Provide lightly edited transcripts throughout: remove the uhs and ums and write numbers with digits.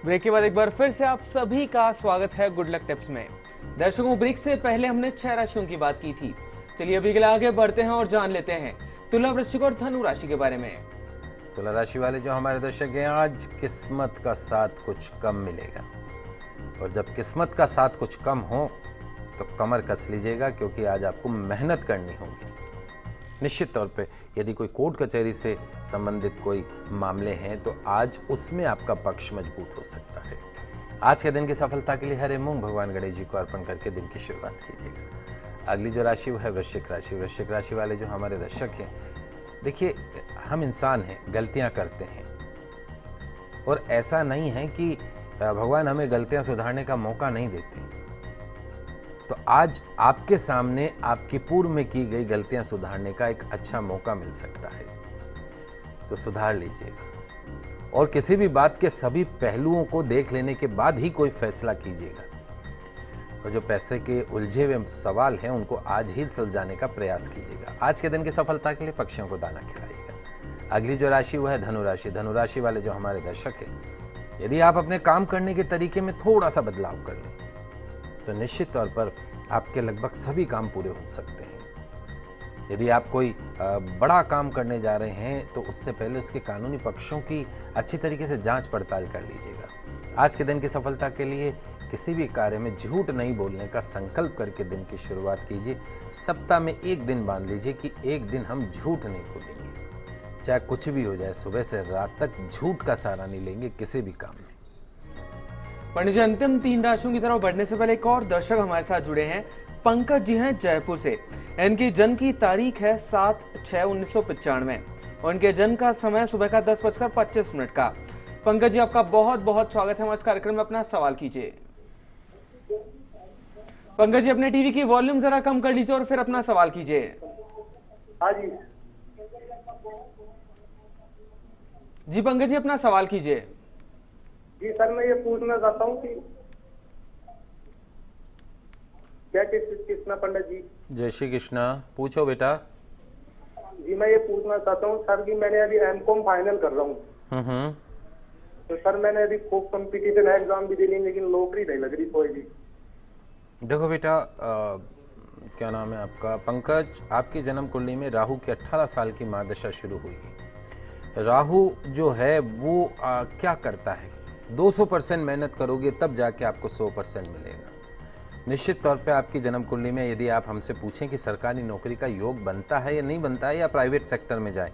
Break के बाद एक बार फिर से आप सभी का स्वागत है गुड लक टिप्स में। दर्शकों, ब्रेक से पहले हमने 6 राशियों की बात की थी। चलिए अभी के लिए आगे बढ़ते हैं और जान लेते हैं तुला, वृश्चिक और धनु राशि के बारे में। तुला राशि वाले जो हमारे दर्शक हैं, आज किस्मत का साथ कुछ कम मिलेगा। और जब किस्मत का साथ कुछ कम हो तो कमर कस लीजिएगा, क्योंकि आज आपको मेहनत करनी होगी। निश्चित तौर पे यदि कोई कोर्ट कचहरी से संबंधित कोई मामले हैं तो आज उसमें आपका पक्ष मजबूत हो सकता है। आज के दिन की सफलता के लिए हरे मूंग भगवान गणेश जी को अर्पण करके दिन की शुरुआत कीजिएगा। अगली जो राशि वो है वृश्चिक राशि। वृश्चिक राशि वाले जो हमारे दर्शक हैं, देखिए हम इंसान हैं, गलतियां करते हैं और ऐसा नहीं है कि भगवान हमें गलतियां सुधारने का मौका नहीं देते। तो आज आपके सामने आपकी पूर्व में की गई गलतियां सुधारने का एक अच्छा मौका मिल सकता है, तो सुधार लीजिएगा और किसी भी बात के सभी पहलुओं को देख लेने के बाद ही कोई फैसला कीजिएगा। और जो पैसे के उलझे हुए सवाल हैं उनको आज ही सुलझाने का प्रयास कीजिएगा। आज के दिन की सफलता के लिए पक्षियों को दाना खिलाइएगा। अगली जो राशि वो है धनु राशि। धनु राशि वाले जो हमारे दर्शक हैं, यदि आप अपने काम करने के तरीके में थोड़ा सा बदलाव कर लें तो निश्चित तौर पर आपके लगभग सभी काम पूरे हो सकते हैं। यदि आप कोई बड़ा काम करने जा रहे हैं तो उससे पहले उसके कानूनी पक्षों की अच्छी तरीके से जांच पड़ताल कर लीजिएगा। आज के दिन की सफलता के लिए किसी भी कार्य में झूठ नहीं बोलने का संकल्प करके दिन की शुरुआत कीजिए। सप्ताह में एक दिन बांध लीजिए कि एक दिन हम झूठ नहीं बोलेंगे, चाहे कुछ भी हो जाए। सुबह से रात तक झूठ का सहारा नहीं लेंगे किसी भी काम में। पंडित जी, अंतिम 3 राशियों की तरफ बढ़ने से पहले एक और दर्शक हमारे साथ जुड़े हैं। पंकज जी हैं जयपुर से। इनकी जन्म की तारीख है 7/6/1995 और इनके जन्म का समय सुबह का 10:25 का। पंकज जी, आपका बहुत बहुत स्वागत है हमारे कार्यक्रम में। अपना सवाल कीजिए। पंकज जी, अपने टीवी की वॉल्यूम जरा कम कर लीजिए और फिर अपना सवाल कीजिए। हाँ जी। जी पंकज जी, अपना सवाल कीजिए। जी सर, मैं ये पूछना चाहता हूँ कि क्या कृष्णा पंडित जी। जय श्री कृष्णा, पूछो बेटा। जी मैं ये पूछना चाहता हूँ सर कि मैंने अभी एमकॉम फाइनल कर रहा हूँ। तो सर मैंने अभी खूब कंपटीशन एग्जाम भी दिली, लेकिन नौकरी नहीं लग रही कोई भी। देखो बेटा, क्या नाम है आपका? पंकज। आपकी जन्म कुंडली में राहु की 18 साल की महादशा शुरू हुई है। राहु जो है वो क्या करता है, 200% मेहनत करोगे तब जाके आपको 100% मिलेगा। निश्चित तौर पे आपकी जन्म कुंडली में यदि आप हमसे पूछें कि सरकारी नौकरी का योग बनता है या नहीं बनता है, या प्राइवेट सेक्टर में जाए,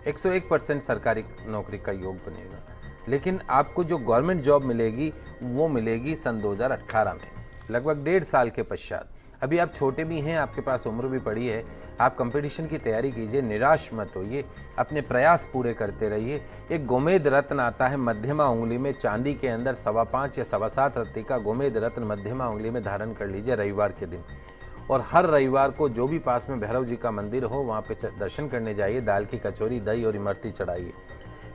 101% सरकारी नौकरी का योग बनेगा। लेकिन आपको जो गवर्नमेंट जॉब मिलेगी वो मिलेगी सन 2018 में, लगभग 1.5 साल के पश्चात। अभी आप छोटे भी हैं, आपके पास उम्र भी पड़ी है। आप कंपटीशन की तैयारी कीजिए, निराश मत होइए, अपने प्रयास पूरे करते रहिए। एक गोमेद रत्न आता है मध्यमा उंगली में, चांदी के अंदर 5.25 या 7.25 रत्ती का गोमेद रत्न मध्यमा उंगली में धारण कर लीजिए रविवार के दिन। और हर रविवार को जो भी पास में भैरव जी का मंदिर हो वहाँ पे दर्शन करने जाइए, दाल की कचौरी, दही और इमरती चढ़ाइए।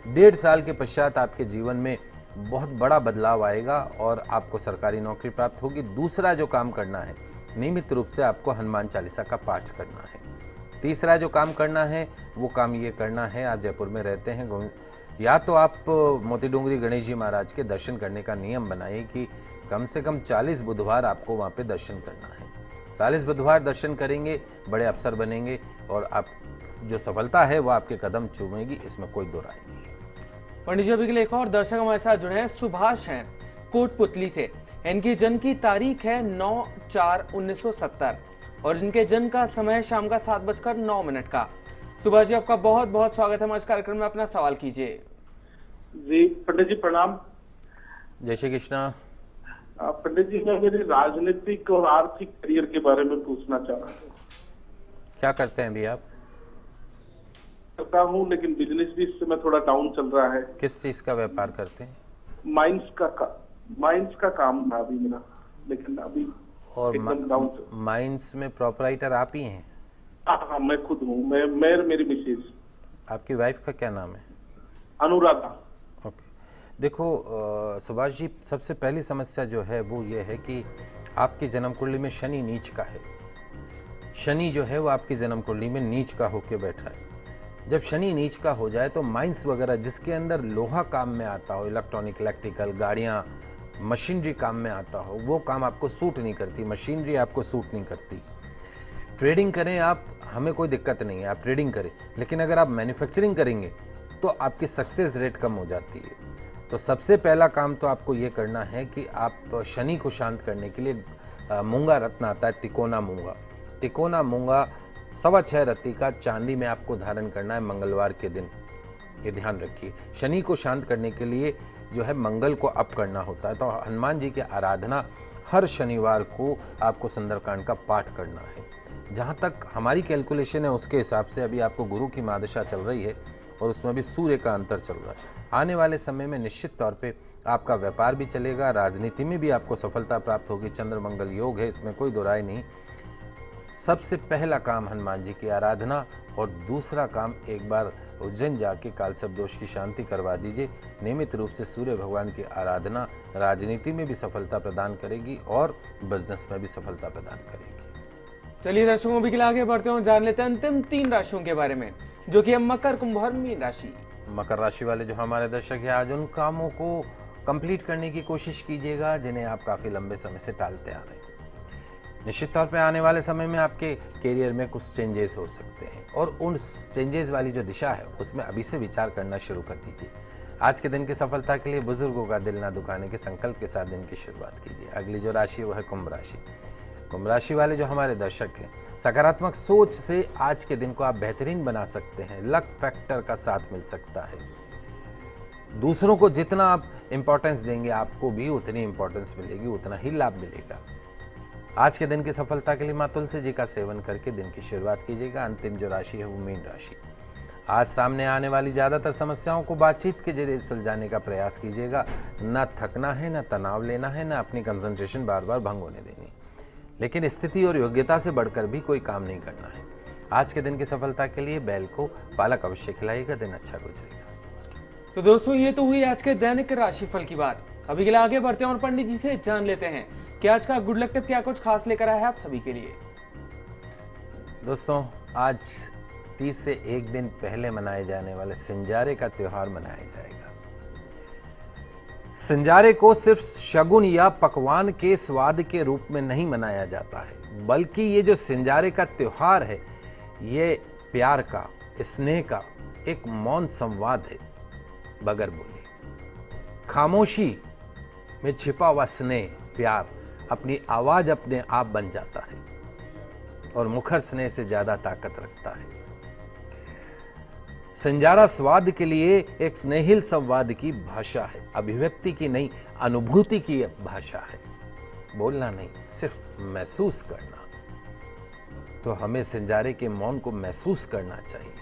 1.5 साल के पश्चात आपके जीवन में बहुत बड़ा बदलाव आएगा और आपको सरकारी नौकरी प्राप्त होगी। दूसरा जो काम करना है, नियमित रूप से आपको हनुमान चालीसा का पाठ करना है। तीसरा जो काम करना है वो काम ये करना है, आप जयपुर में रहते हैं, या तो आप मोती डूंगरी गणेश जी महाराज के दर्शन करने का नियम बनाइए कि कम से कम 40 बुधवार आपको वहाँ पे दर्शन करना है। 40 बुधवार दर्शन करेंगे, बड़े अफसर बनेंगे और आप जो सफलता है वो आपके कदम चूमेगी, इसमें कोई दो राय नहीं है। पंडित जी, अभी के लिए एक और दर्शक हमारे साथ जुड़े हैं। सुभाष हैं कोटपुतली से। इनकी जन्म की तारीख है 9/4/1970 और इनके जन्म का समय शाम का 7:09 का। सुभाष जी, आपका बहुत बहुत स्वागत है हमारे कार्यक्रम में। अपना सवाल कीजिए। जी पंडित जी प्रणाम। जय श्री कृष्णा। पंडित जी, मैं मेरे राजनीतिक और आर्थिक करियर के बारे में पूछना चाह रहा हूँ। क्या करते हैं अभी आप? करता हूँ, लेकिन बिजनेस भी इस समय थोड़ा डाउन चल रहा है। किस चीज का व्यापार करते हैं? माइंस का काम था अभी मेरा, लेकिन अभी और एकदम डाउन। माइंस में प्रोपराइटर आप ही हैं? हाँ, मैं खुद हूँ। मैं मेरी मिसेज। आपकी वाइफ का क्या नाम है? अनुराधा। ओके, देखो सुभाष जी, सबसे पहली समस्या जो है वो ये है कि आपकी जन्म कुंडली में शनि नीच का है। शनि जो है वो आपकी जन्म कुंडली में नीच का होके बैठा है। जब शनि नीच का हो जाए तो माइंस वगैरह जिसके अंदर लोहा काम में आता हो, इलेक्ट्रॉनिक, इलेक्ट्रिकल, गाड़ियाँ, मशीनरी काम में आता हो, वो काम आपको सूट नहीं करती, मशीनरी आपको सूट नहीं करती। ट्रेडिंग करें आप, हमें कोई दिक्कत नहीं है, आप ट्रेडिंग करें, लेकिन अगर आप मैन्युफैक्चरिंग करेंगे तो आपकी सक्सेस रेट कम हो जाती है। तो सबसे पहला काम तो आपको ये करना है कि आप शनि को शांत करने के लिए मूंगा रत्न आता है, तिकोना मूंगा, तिकोना मूंगा 6.25 रत्ती का चांदी में आपको धारण करना है मंगलवार के दिन। ये ध्यान रखिए, शनि को शांत करने के लिए जो है मंगल को अप करना होता है। तो हनुमान जी की आराधना हर शनिवार को आपको सुंदरकांड का पाठ करना है। जहाँ तक हमारी कैलकुलेशन है उसके हिसाब से अभी आपको गुरु की महादशा चल रही है और उसमें भी सूर्य का अंतर चल रहा है। आने वाले समय में निश्चित तौर पे आपका व्यापार भी चलेगा, राजनीति में भी आपको सफलता प्राप्त होगी, चंद्र मंगल योग है, इसमें कोई दो राय नहीं। सबसे पहला काम हनुमान जी की आराधना, और दूसरा काम एक बार उज्जैन जाके कालसर्प दोष की शांति करवा दीजिए। नियमित रूप से सूर्य भगवान की आराधना राजनीति में भी सफलता प्रदान करेगी और बिजनेस में भी सफलता प्रदान करेगी। चलिए दर्शकों, अभी के लिए आगे बढ़ते हैं और जान लेते हैं अंतिम 3 राशियों के बारे में, जो कि है मकर, कुंभ और मीन राशि। मकर राशि वाले जो हमारे दर्शक हैं, आज उन कामों को कंप्लीट करने की कोशिश कीजिएगा जिन्हें आप काफ़ी लंबे समय से टालते आ रहे हैं। निश्चित तौर पे आने वाले समय में आपके करियर में कुछ चेंजेस हो सकते हैं और उन चेंजेस वाली जो दिशा है उसमें अभी से विचार करना शुरू कर दीजिए। आज के दिन की सफलता के लिए बुजुर्गों का दिल ना दुखाने के संकल्प के साथ दिन की शुरुआत कीजिए। अगली जो राशि है वो है कुंभ राशि। कुंभ राशि वाले जो हमारे दर्शक हैं, सकारात्मक सोच से आज के दिन को आप बेहतरीन बना सकते हैं। लक फैक्टर का साथ मिल सकता है। दूसरों को जितना आप इंपॉर्टेंस देंगे आपको भी उतनी इंपॉर्टेंस मिलेगी, उतना ही लाभ मिलेगा। आज के दिन की सफलता के लिए मां तुलसी जी का सेवन करके दिन की शुरुआत कीजिएगा। अंतिम जो राशि है वो मीन राशि। आज सामने आने वाली ज्यादातर समस्याओं को बातचीत के जरिए सुलझाने का प्रयास कीजिएगा। न थकना है, न तनाव लेना है, न अपनी कंसंट्रेशन बार बार भंग होने देनी, लेकिन स्थिति और योग्यता से बढ़कर भी कोई काम नहीं करना है। आज के दिन की सफलता के लिए बैल को पालक अवश्य खिलाइएगा, दिन अच्छा गुजरेगा। तो दोस्तों, ये तो हुई आज के दैनिक राशिफल की बात। अभी के लिए आगे बढ़ते हैं और पंडित जी से जान लेते हैं कि आज का गुड लक टिप क्या कुछ खास लेकर आया है आप सभी के लिए। दोस्तों, आज 30 से एक दिन पहले मनाए जाने वाले सिंजारे का त्योहार मनाया जाएगा। सिंजारे को सिर्फ शगुन या पकवान के स्वाद के रूप में नहीं मनाया जाता है, बल्कि ये जो सिंजारे का त्योहार है ये प्यार का, स्नेह का एक मौन संवाद है। बगैर बोले खामोशी में छिपा हुआ स्नेह, प्यार अपनी आवाज अपने आप बन जाता है और मुखर स्नेह से ज्यादा ताकत रखता है। सिंजारा स्वाद के लिए एक स्नेहिल संवाद की भाषा है, अभिव्यक्ति की नहीं, अनुभूति की भाषा है। बोलना नहीं, सिर्फ महसूस करना। तो हमें सिंजारे के मौन को महसूस करना चाहिए।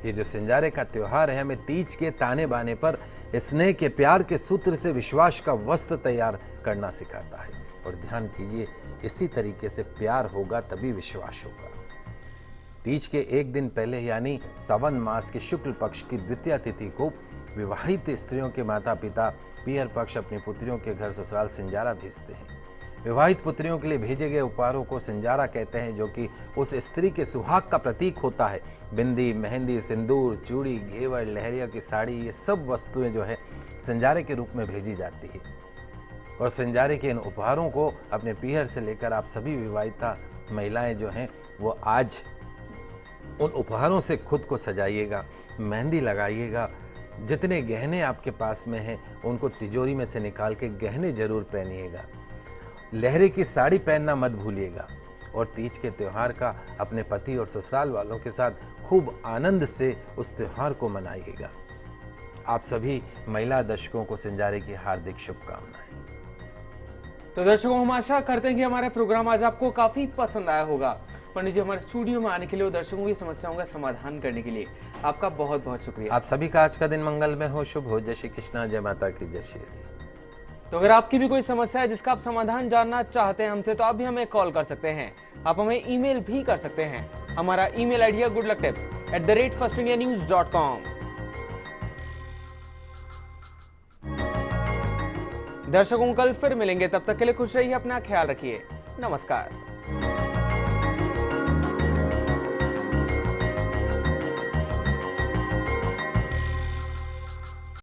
ये जो सिंजारे का त्योहार है हमें तीज के ताने बाने पर स्नेह के, प्यार के सूत्र से विश्वास का वस्त्र तैयार करना सिखाता है। और ध्यान कीजिए, इसी तरीके से प्यार होगा तभी विश्वास होगा। तीज के एक दिन पहले यानी सावन मास के शुक्ल पक्ष की द्वितीया तिथि को विवाहित स्त्रियों के माता पिता पियर पक्ष अपनी पुत्रियों के घर ससुराल सिंजारा भेजते हैं। विवाहित पुत्रियों के लिए भेजे गए उपहारों को सिंजारा कहते हैं, जो कि उस स्त्री के सुहाग का प्रतीक होता है। बिंदी, मेहंदी, सिंदूर, चूड़ी, घेवर, लहरिया की साड़ी, ये सब वस्तुएं जो है सिंजारे के रूप में भेजी जाती है। और सिंजारे के इन उपहारों को अपने पीहर से लेकर आप सभी विवाहिता महिलाएं जो हैं वो आज उन उपहारों से खुद को सजाइएगा, मेहंदी लगाइएगा। जितने गहने आपके पास में हैं उनको तिजोरी में से निकाल के गहने जरूर पहनिएगा। लहरे की साड़ी पहनना मत भूलिएगा। और तीज के त्यौहार का अपने पति और ससुराल वालों के साथ खूब आनंद से उस त्यौहार को मनाइएगा। आप सभी महिला दर्शकों को सिंजारे की हार्दिक शुभकामनाएं। तो दर्शकों, हम आशा करते हैं कि हमारा प्रोग्राम आज आपको काफी पसंद आया होगा। पंडित जी हमारे स्टूडियो में आने के लिए और दर्शकों की समस्याओं का समाधान करने के लिए आपका बहुत बहुत शुक्रिया। आप सभी का आज का दिन मंगलमय हो, शुभ हो। जय श्री कृष्णा, जय माता की, जय श्री हरि। तो अगर आपकी भी कोई समस्या है जिसका आप समाधान जानना चाहते हैं हमसे, तो आप भी हमें कॉल कर सकते हैं। आप हमें ईमेल भी कर सकते हैं। हमारा ईमेल आईडी है goodlucktips@firstindianews.com। दर्शकों, कल फिर मिलेंगे, तब तक के लिए खुश रहिए, अपना ख्याल रखिए। नमस्कार।